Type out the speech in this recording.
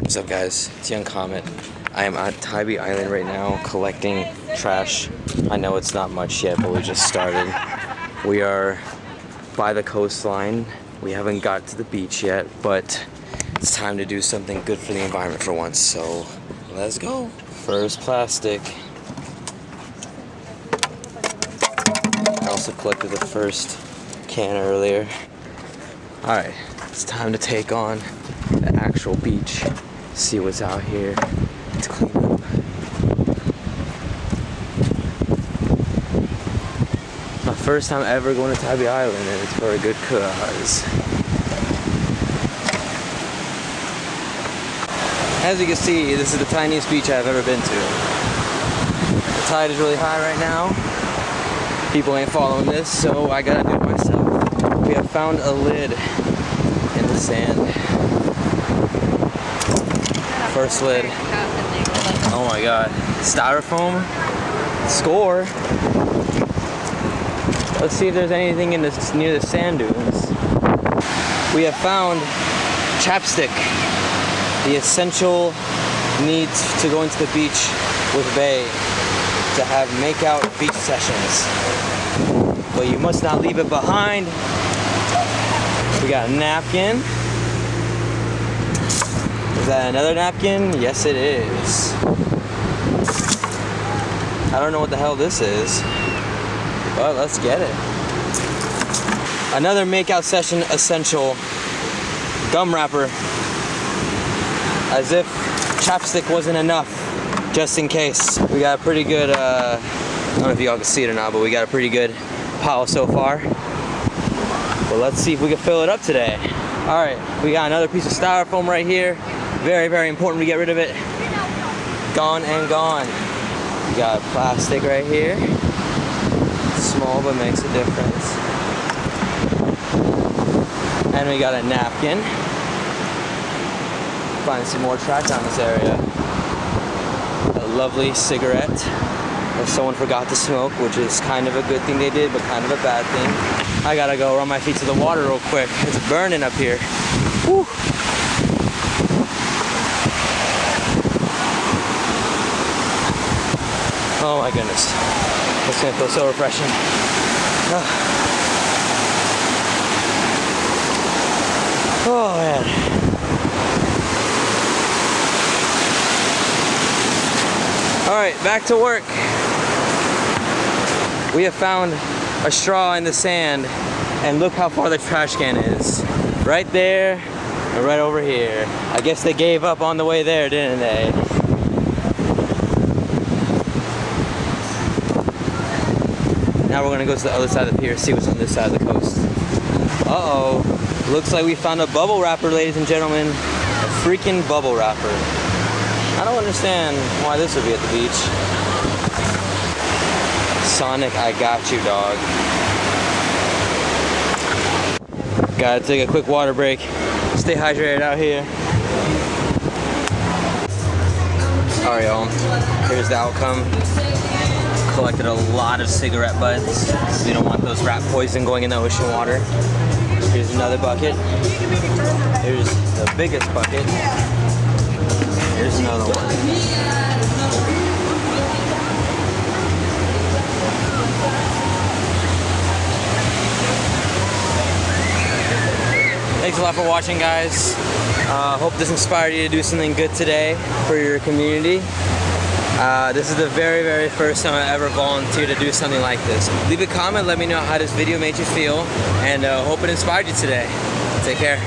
What's up, guys? It's Young Comet. I am at Tybee Island right now collecting trash. I know it's not much yet, but we just started. We are by the coastline. We haven't got to the beach yet, but it's time to do something good for the environment for once, so let's go. First plastic. I also collected the first can earlier. Alright, it's time to take on the actual beach. See what's out here to clean up. My first time ever going to Tybee Island, and it's for a good cause. As you can see, this is the tiniest beach I've ever been to. The tide is really high right now. People ain't following this, so I gotta do it myself. We have found a lid in the sand. First lid. Oh my god. Styrofoam. Score. Let's see if there's anything in this near the sand dunes. We have found chapstick. The essential needs to go into the beach with Bay to have make-out beach sessions. But you must not leave it behind. We got a napkin. Is that another napkin? Yes, it is. I don't know what the hell this is, but let's get it. Another makeout session essential. Gum wrapper. As if chapstick wasn't enough, just in case. We got a pretty good, I don't know if y'all can see it or not, but we got a pretty good pile so far. Well, let's see if we can fill it up today. All right, we got another piece of styrofoam right here. Very, very important to get rid of it. Gone and gone. We got plastic right here. Small, but makes a difference. And we got a napkin. Find some more trash on this area. A lovely cigarette that someone forgot to smoke, which is kind of a good thing they did, but kind of a bad thing. I gotta go run my feet to the water real quick. It's burning up here. Whew. Oh my goodness. It's gonna feel so refreshing. Oh man. Alright, back to work. We have found a straw in the sand, and look how far the trash can is. Right there, and right over here. I guess they gave up on the way there, didn't they? Now we're gonna go to the other side of the pier, see what's on this side of the coast. Uh-oh. Looks like we found a bubble wrapper, ladies and gentlemen. A freaking bubble wrapper. I don't understand why this would be at the beach. Sonic, I got you, dog. Gotta take a quick water break. Stay hydrated out here. Alright, y'all. Here's the outcome. Collected a lot of cigarette butts. We don't want those rat poison going in the ocean water. Here's another bucket. Here's the biggest bucket. Here's another one. Thanks a lot for watching, guys. Hope this inspired you to do something good today for your community. This is the very, very first time I ever volunteered to do something like this. Leave a comment, let me know how this video made you feel, and hope it inspired you today. Take care.